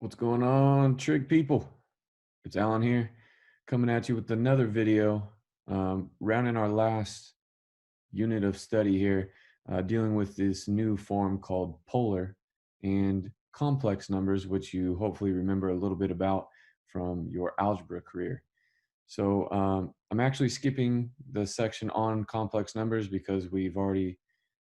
What's going on, Trig people? It's Alan here, coming at you with another video, rounding our last unit of study here, dealing with this new form called polar and complex numbers, which you hopefully remember a little bit about from your algebra career. So I'm actually skipping the section on complex numbers because we've already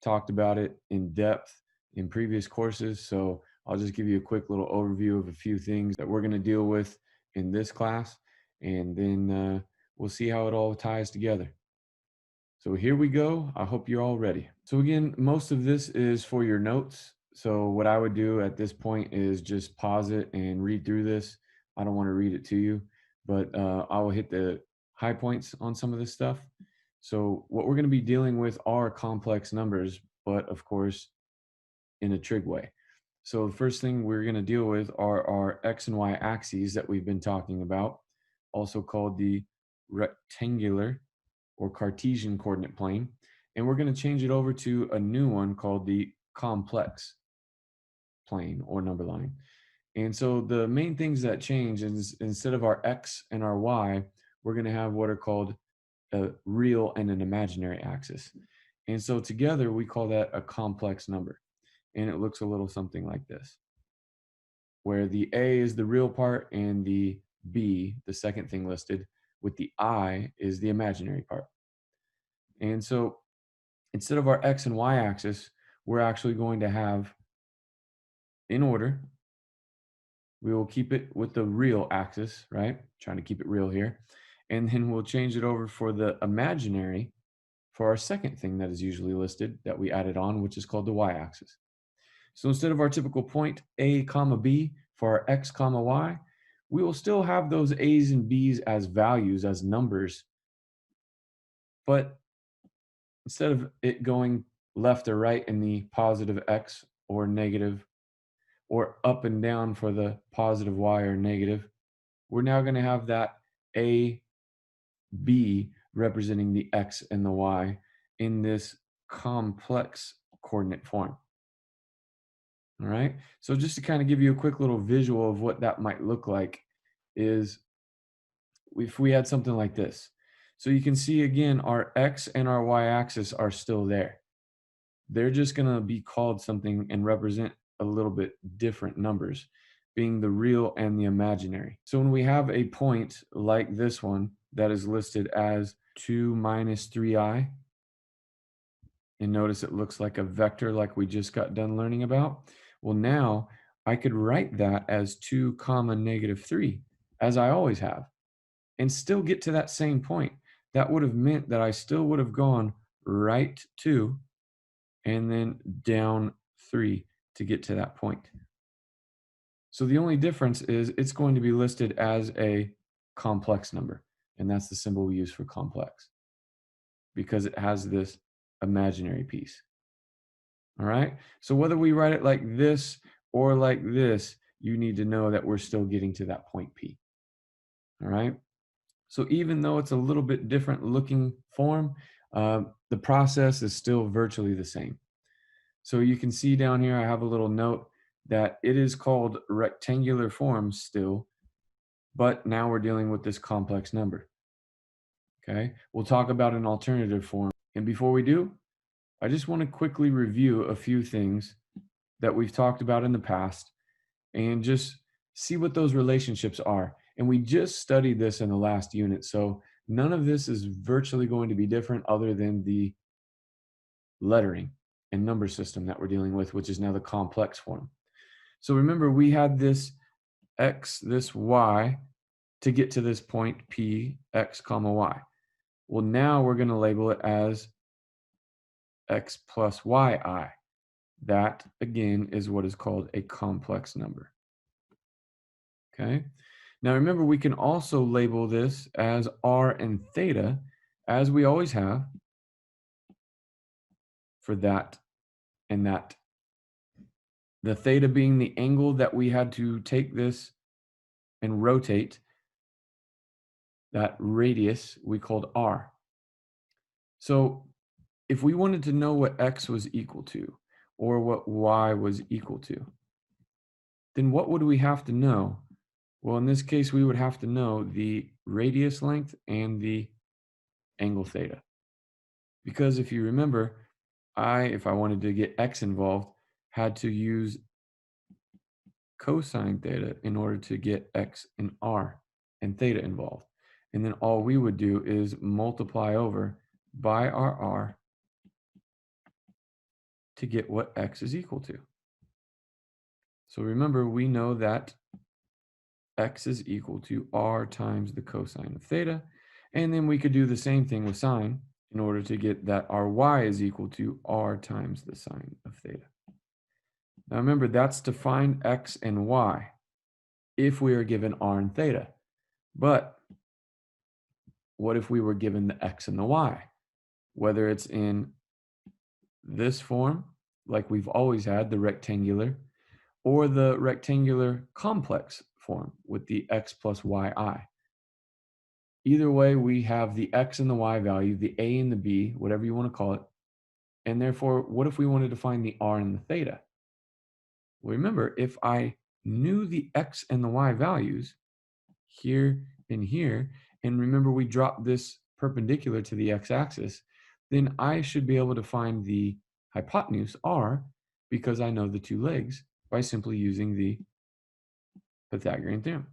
talked about it in depth in previous courses. So I'll just give you a quick little overview of a few things that we're going to deal with in this class, and then we'll see how it all ties together. So here we go. I hope you're all ready. So again, most of this is for your notes. So what I would do at this point is just pause it and read through this. I don't want to read it to you, but I will hit the high points on some of this stuff. So what we're going to be dealing with are complex numbers, but of course in a trig way. So the first thing we're going to deal with are our x and y axes that we've been talking about, also called the rectangular or Cartesian coordinate plane. And we're going to change it over to a new one called the complex plane or number line. And so the main things that change is instead of our x and our y, we're going to have what are called a real and an imaginary axis. And so together we call that a complex number. And it looks a little something like this, where the A is the real part and the B, the second thing listed, with the I is the imaginary part. And so instead of our X and Y axis, we're actually going to have, in order, we will keep it with the real axis, right? Trying to keep it real here. And then we'll change it over for the imaginary for our second thing that is usually listed that we added on, which is called the Y axis. So instead of our typical point A comma B for our X comma Y, we will still have those A's and B's as values, as numbers, but instead of it going left or right in the positive X or negative, or up and down for the positive Y or negative, we're now going to have that A, B representing the X and the Y in this complex coordinate form. All right. So just to kind of give you a quick little visual of what that might look like is if we had something like this. So you can see again, our X and our Y axis are still there. They're just going to be called something and represent a little bit different numbers, being the real and the imaginary. So when we have a point like this one that is listed as 2 minus 3i, and notice it looks like a vector like we just got done learning about. Well, now I could write that as 2 comma negative 3, as I always have, and still get to that same point. That would have meant that I still would have gone right 2 and then down 3 to get to that point. So the only difference is it's going to be listed as a complex number, and that's the symbol we use for complex because it has this imaginary piece. All right. So whether we write it like this or like this, you need to know that we're still getting to that point P. All right. So even though it's a little bit different looking form, the process is still virtually the same. So you can see down here, I have a little note that it is called rectangular form still, but now we're dealing with this complex number. Okay. We'll talk about an alternative form. And before we do, I just want to quickly review a few things that we've talked about in the past and just see what those relationships are. And we just studied this in the last unit. So none of this is virtually going to be different other than the lettering and number system that we're dealing with, which is now the complex form. So remember, we had this x, this y to get to this point P, x comma y. Well, now we're going to label it as x plus yi. That, again, is what is called a complex number. Okay. Now remember, we can also label this as r and theta, as we always have for that and that. The theta being the angle that we had to take this and rotate, that radius we called r. So if we wanted to know what x was equal to or what y was equal to, then what would we have to know? Well, in this case, we would have to know the radius length and the angle theta. Because if you remember, if I wanted to get x involved, had to use cosine theta in order to get x and r and theta involved. And then all we would do is multiply over by our r to get what x is equal to. So remember, we know that x is equal to r times the cosine of theta. And then we could do the same thing with sine in order to get that our y is equal to r times the sine of theta. Now remember, that's to find x and y if we are given r and theta. But what if we were given the x and the y? Whether it's in this form, like we've always had, the rectangular, or the rectangular complex form with the x plus yi. Either way, we have the x and the y value, the a and the b, whatever you want to call it. And therefore, what if we wanted to find the r and the theta? Well, remember, if I knew the x and the y values here and here, and remember we dropped this perpendicular to the x-axis, then I should be able to find the hypotenuse, r, because I know the two legs by simply using the Pythagorean theorem.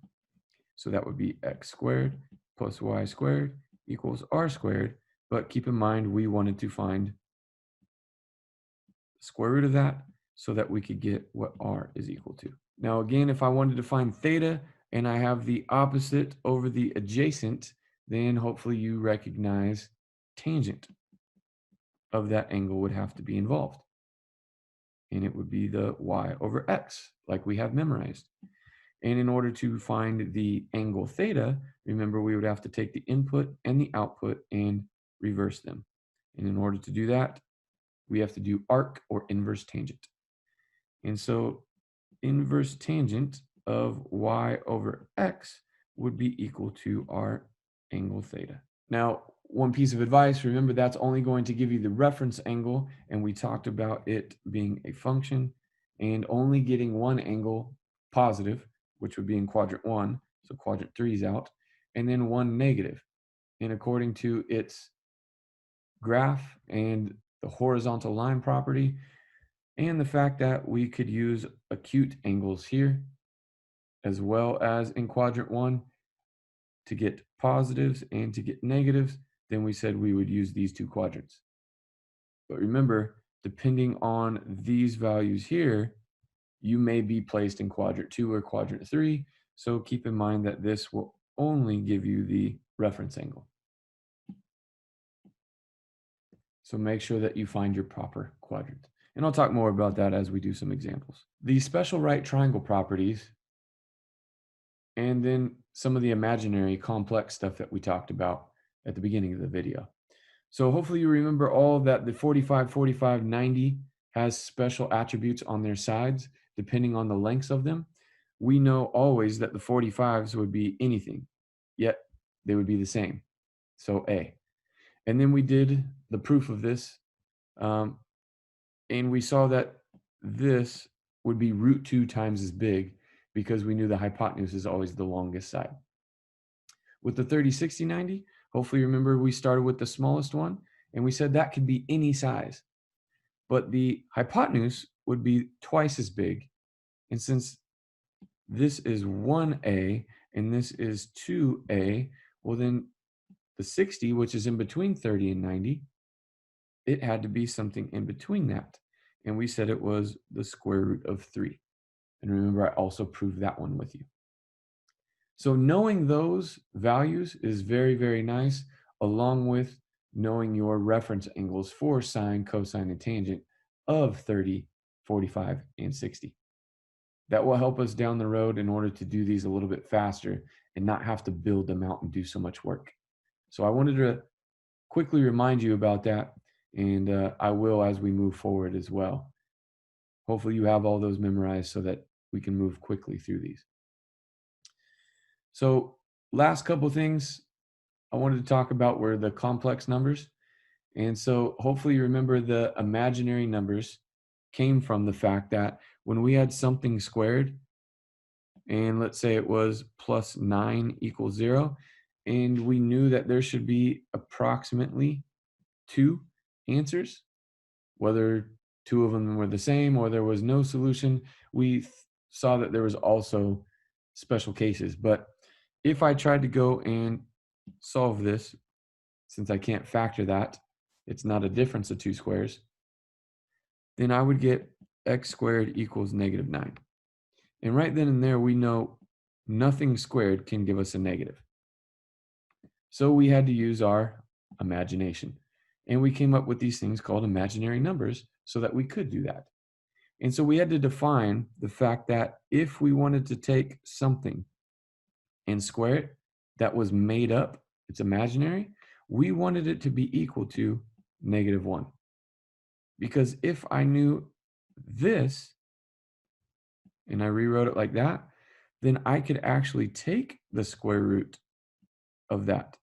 So that would be x squared plus y squared equals r squared. But keep in mind, we wanted to find the square root of that so that we could get what r is equal to. Now, again, if I wanted to find theta and I have the opposite over the adjacent, then hopefully you recognize tangent of that angle would have to be involved. And it would be the y over x, like we have memorized. And in order to find the angle theta, remember we would have to take the input and the output and reverse them. And in order to do that, we have to do arc or inverse tangent. And so inverse tangent of y over x would be equal to our angle theta. Now, one piece of advice, remember that's only going to give you the reference angle, and we talked about it being a function and only getting one angle positive, which would be in quadrant 1, so quadrant 3 is out, and then one negative. And according to its graph and the horizontal line property, and the fact that we could use acute angles here, as well as in quadrant 1, to get positives and to get negatives, then we said we would use these two quadrants. But remember, depending on these values here, you may be placed in quadrant 2 or quadrant 3. So keep in mind that this will only give you the reference angle. So make sure that you find your proper quadrant. And I'll talk more about that as we do some examples. The special right triangle properties, and then some of the imaginary complex stuff that we talked about at the beginning of the video. So hopefully you remember all that the 45, 45, 90 has special attributes on their sides, depending on the lengths of them. We know always that the 45s would be anything, yet they would be the same. So A. And then we did the proof of this, and we saw that this would be root 2 times as big because we knew the hypotenuse is always the longest side. With the 30, 60, 90, hopefully remember we started with the smallest one, and we said that could be any size. But the hypotenuse would be twice as big. And since this is 1A and this is 2A, well then the 60, which is in between 30 and 90, it had to be something in between that. And we said it was the square root of 3. And remember, I also proved that one with you. So knowing those values is very, very nice, along with knowing your reference angles for sine, cosine, and tangent of 30, 45, and 60. That will help us down the road in order to do these a little bit faster and not have to build them out and do so much work. So I wanted to quickly remind you about that, and I will as we move forward as well. Hopefully you have all those memorized so that we can move quickly through these. So last couple things I wanted to talk about were the complex numbers. And so hopefully you remember the imaginary numbers came from the fact that when we had something squared, and let's say it was plus 9 equals 0, and we knew that there should be approximately 2 answers, whether 2 of them were the same or there was no solution, we saw that there was also special cases. But if I tried to go and solve this, since I can't factor that, it's not a difference of 2 squares, then I would get x squared equals negative 9. And right then and there, we know nothing squared can give us a negative. So we had to use our imagination. And we came up with these things called imaginary numbers so that we could do that. And so we had to define the fact that if we wanted to take something and square it that was made up, it's imaginary, we wanted it to be equal to negative 1. Because if I knew this, and I rewrote it like that, then I could actually take the square root of that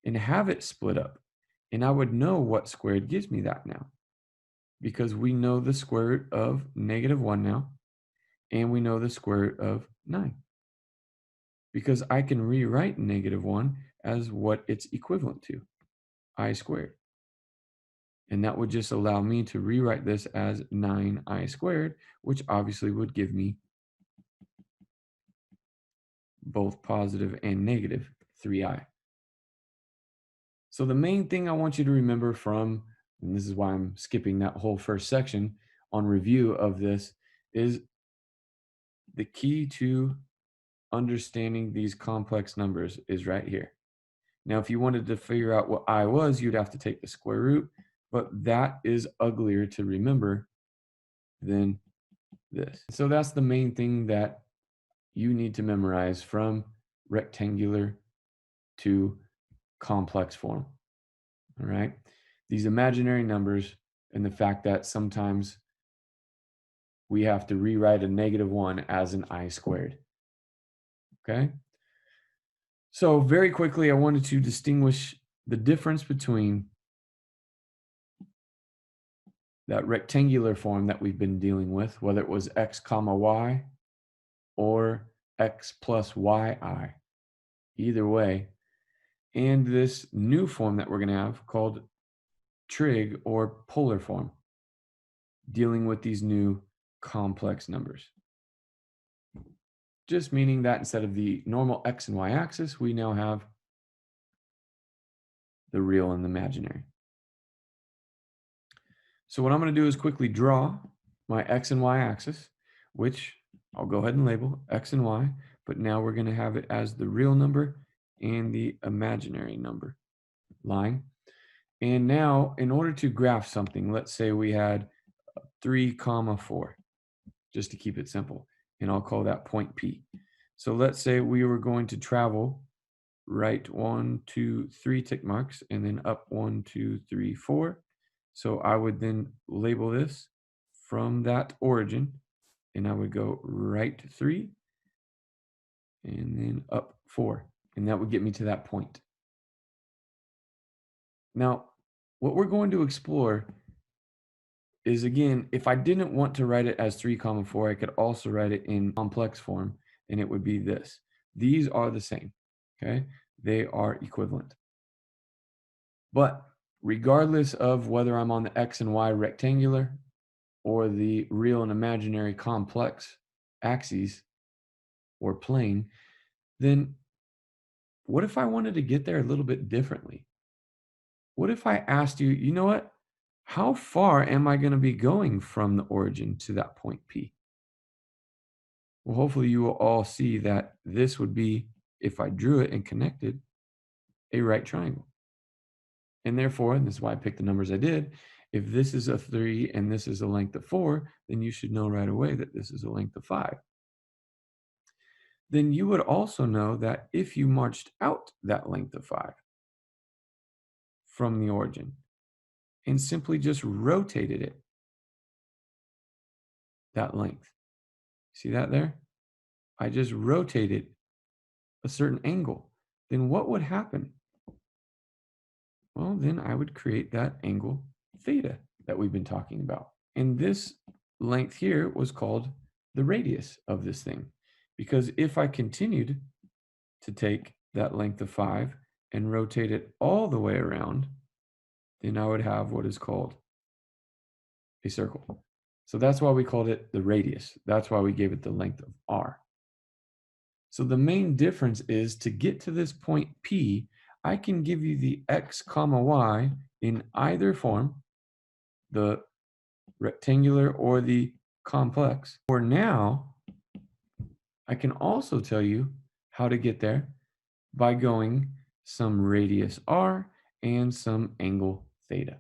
and have it split up. And I would know what squared gives me that now. Because we know the square root of negative 1 now, and we know the square root of 9. Because I can rewrite negative 1 as what it's equivalent to, I squared. And that would just allow me to rewrite this as 9i squared, which obviously would give me both positive and negative 3i. So the main thing I want you to remember from, and this is why I'm skipping that whole first section on review of this, is the key to understanding these complex numbers is right here. Now, if you wanted to figure out what I was, you'd have to take the square root, but that is uglier to remember than this. So that's the main thing that you need to memorize from rectangular to complex form. All right. These imaginary numbers and the fact that sometimes we have to rewrite a negative 1 as an I squared. Okay. So very quickly, I wanted to distinguish the difference between that rectangular form that we've been dealing with, whether it was x comma y or x plus yi, either way, and this new form that we're going to have called trig or polar form, dealing with these new complex numbers. Just meaning that instead of the normal x and y axis, we now have the real and the imaginary. So what I'm going to do is quickly draw my x and y axis, which I'll go ahead and label x and y, but now we're going to have it as the real number and the imaginary number line. And now in order to graph something, let's say we had 3 comma 4, just to keep it simple, and I'll call that point P. So let's say we were going to travel right 1, 2, 3 tick marks, and then up 1, 2, 3, 4. So I would then label this from that origin, and I would go right 3, and then up 4, and that would get me to that point. Now, what we're going to explore is, again, if I didn't want to write it as 3 comma 4, I could also write it in complex form, and it would be this. These are the same, okay? They are equivalent. But regardless of whether I'm on the x and y rectangular or the real and imaginary complex axes or plane, then what if I wanted to get there a little bit differently? What if I asked you, you know what? How far am I going to be going from the origin to that point P? Well, hopefully you will all see that this would be, if I drew it and connected, a right triangle. And therefore, and this is why I picked the numbers I did, if this is a 3 and this is a length of 4, then you should know right away that this is a length of 5. Then you would also know that if you marched out that length of 5 from the origin and simply just rotated it that length, see that there? I just rotated a certain angle. Then what would happen? Well, then I would create that angle theta that we've been talking about. And this length here was called the radius of this thing. Because if I continued to take that length of 5 and rotate it all the way around, then I would have what is called a circle. So that's why we called it the radius. That's why we gave it the length of r. So the main difference is to get to this point P, I can give you the x comma y in either form, the rectangular or the complex. For now, I can also tell you how to get there by going some radius r and some angle theta.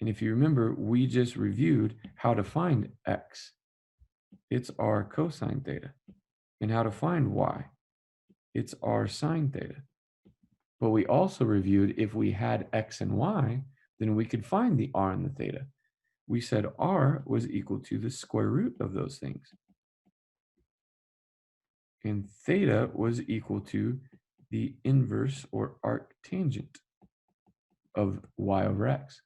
And if you remember, we just reviewed how to find x. It's r cosine theta. And how to find y. It's r sine theta. But we also reviewed if we had x and y, then we could find the r and the theta. We said r was equal to the square root of those things. And theta was equal to the inverse or arctangent of y over x.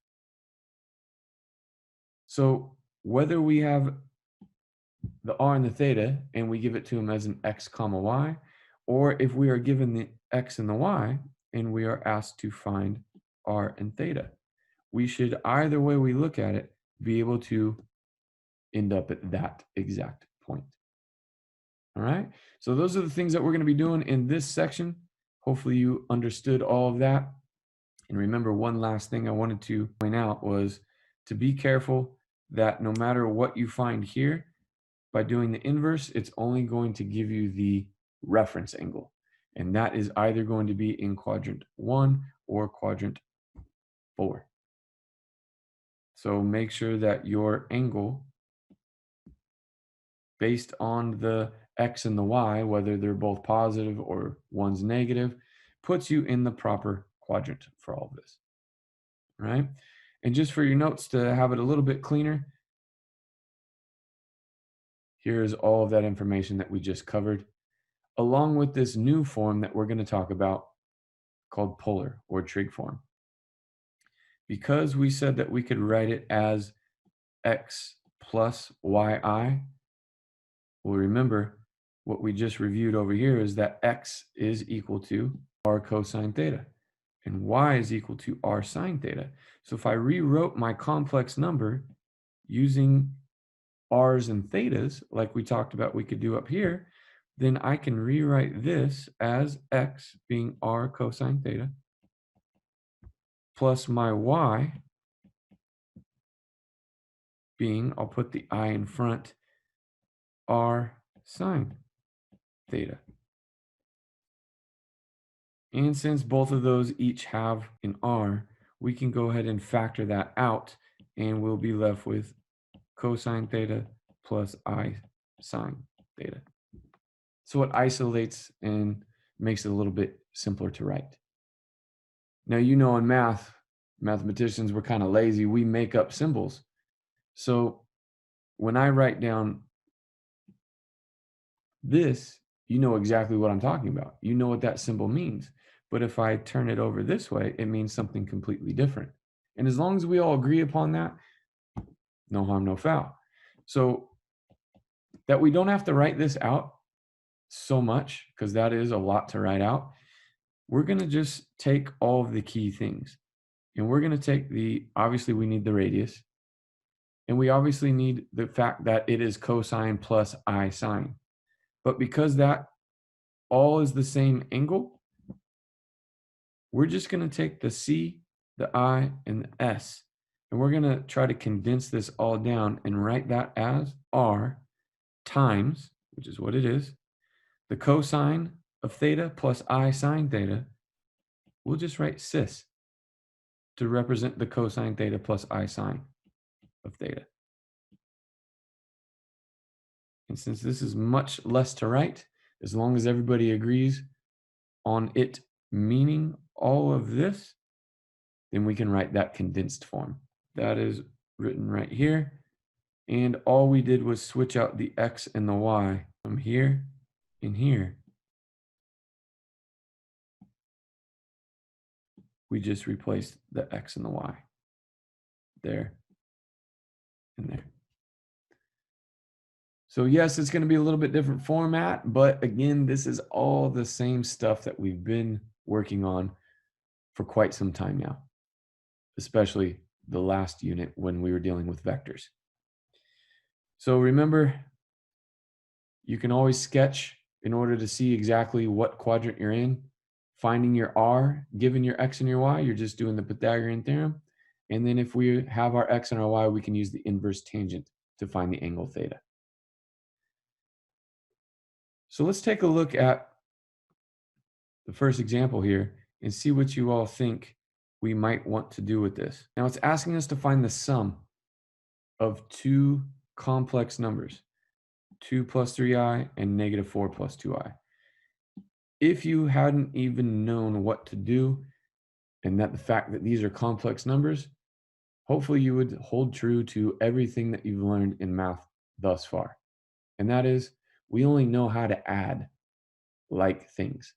So whether we have the r and the theta and we give it to them as an x comma y, or if we are given the x and the y and we are asked to find r and theta, we should, either way we look at it, be able to end up at that exact point. All right, so those are the things that we're going to be doing in this section. Hopefully you understood all of that. And remember, one last thing I wanted to point out was to be careful that no matter what you find here, by doing the inverse, it's only going to give you the reference angle. And that is either going to be in quadrant 1 or quadrant 4. So make sure that your angle, based on the x and the y, whether they're both positive or one's negative, puts you in the proper quadrant for all of this. All right? And just for your notes to have it a little bit cleaner, here's all of that information that we just covered, along with this new form that we're going to talk about called polar or trig form. Because we said that we could write it as x plus yi, well, remember what we just reviewed over here is that x is equal to r cosine theta and y is equal to r sine theta. So if I rewrote my complex number using r's and thetas, like we talked about we could do up here, then I can rewrite this as x being r cosine theta plus my y being, I'll put the I in front, r sine theta. And since both of those each have an r, we can go ahead and factor that out and we'll be left with cosine theta plus I sine theta. So it isolates and makes it a little bit simpler to write. Now, you know, in math, mathematicians, we're kind of lazy. We make up symbols. So when I write down this, you know exactly what I'm talking about. You know what that symbol means. But if I turn it over this way, it means something completely different. And as long as we all agree upon that, no harm, no foul. So that we don't have to write this out so much, because that is a lot to write out, we're going to just take all of the key things. And we're going to take obviously we need the radius. And we obviously need the fact that it is cosine plus I sine. But because that all is the same angle, we're just going to take the C, the I, and the S. And we're going to try to condense this all down and write that as R times, which is what it is, the cosine of theta plus I sine theta. We'll just write cis to represent the cosine theta plus I sine of theta. And since this is much less to write, as long as everybody agrees on it meaning all of this, then we can write that condensed form. That is written right here. And all we did was switch out the x and the y from here and here. We just replaced the x and the y there and there. So yes, it's going to be a little bit different format, but again, this is all the same stuff that we've been working on for quite some time now, especially the last unit when we were dealing with vectors. So remember, you can always sketch in order to see exactly what quadrant you're in. Finding your r, given your x and your y, you're just doing the Pythagorean theorem. And then if we have our x and our y, we can use the inverse tangent to find the angle theta. So let's take a look at the first example here and see what you all think we might want to do with this. Now it's asking us to find the sum of two complex numbers, 2 plus 3i and negative 4 plus 2i. If you hadn't even known what to do, and that the fact that these are complex numbers, hopefully you would hold true to everything that you've learned in math thus far. And that is, we only know how to add like things.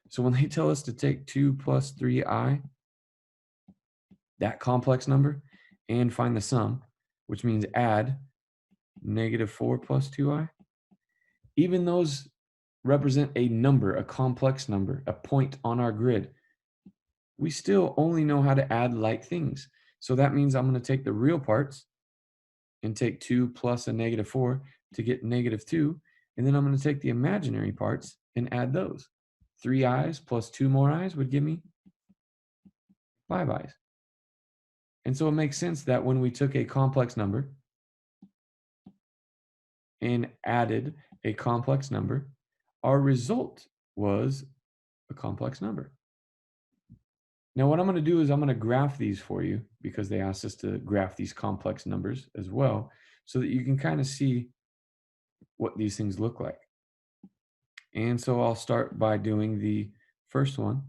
So when they tell us to take 2 plus 3i, that complex number, and find the sum, which means add negative 4 plus 2i, even those represent a number, a complex number, a point on our grid, we still only know how to add like things. So that means I'm going to take the real parts and take 2 plus a negative 4 to get negative 2. And then I'm going to take the imaginary parts and add those. 3 i's plus 2 more i's would give me 5 i's. And so it makes sense that when we took a complex number and added a complex number, our result was a complex number. Now, what I'm going to do is I'm going to graph these for you because they asked us to graph these complex numbers as well so that you can kind of see what these things look like. And so I'll start by doing the first one,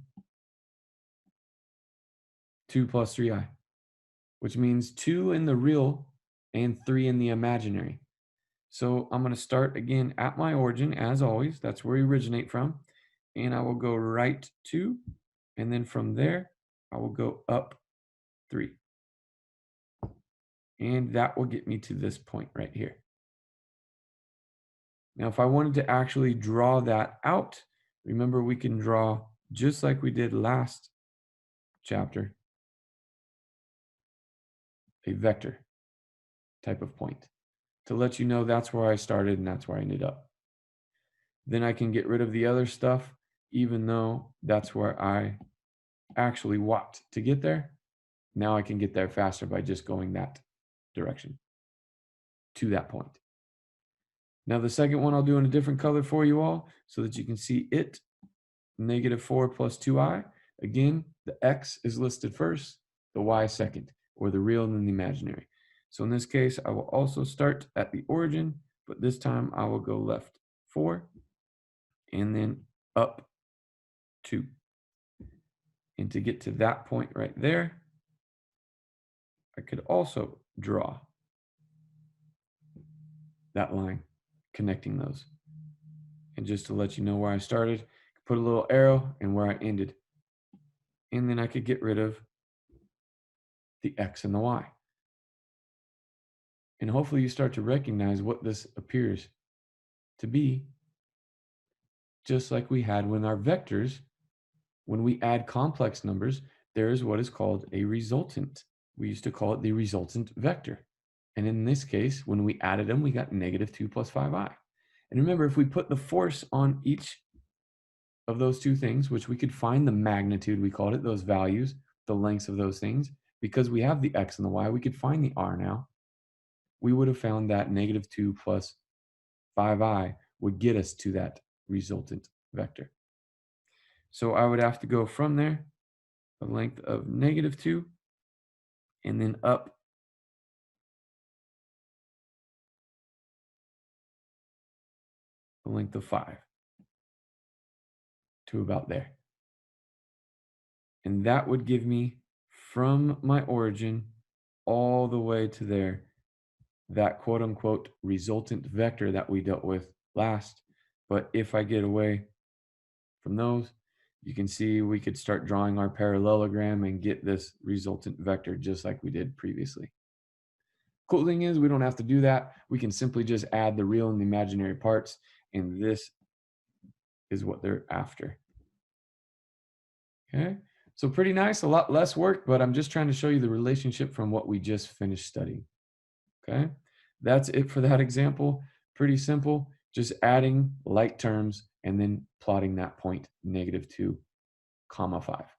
2 plus 3i, which means 2 in the real and 3 in the imaginary. So I'm going to start again at my origin, as always. That's where we originate from. And I will go right 2. And then from there, I will go up 3. And that will get me to this point right here. Now, if I wanted to actually draw that out, remember we can draw just like we did last chapter, a vector type of point to let you know that's where I started and that's where I ended up. Then I can get rid of the other stuff, even though that's where I actually walked to get there. Now I can get there faster by just going that direction to that point. Now the second one I'll do in a different color for you all so that you can see it. Negative 4 plus 2i. Again, the x is listed first, the y second, or the real and then the imaginary. So in this case, I will also start at the origin, but this time I will go left 4 and then up 2. And to get to that point right there, I could also draw that line connecting those. And just to let you know where I started, put a little arrow and where I ended. And then I could get rid of the x and the y. And hopefully you start to recognize what this appears to be, just like we had when our vectors, when we add complex numbers, there is what is called a resultant. We used to call it the resultant vector. And in this case, when we added them, we got negative 2 plus 5i. And remember, if we put the force on each of those two things, which we could find the magnitude, we called it, those values, the lengths of those things, because we have the x and the y, we could find the r now. We would have found that negative 2 plus 5i would get us to that resultant vector. So I would have to go from there, a length of negative 2, and then up a length of 5 to about there. And that would give me from my origin all the way to there, that quote unquote resultant vector that we dealt with last. But if I get away from those, you can see we could start drawing our parallelogram and get this resultant vector just like we did previously. Cool thing is we don't have to do that. We can simply just add the real and the imaginary parts, and this is what they're after. Okay, so pretty nice, a lot less work, but I'm just trying to show you the relationship from what we just finished studying. Okay, that's it for that example. Pretty simple, just adding like terms and then plotting that point, -2, 5.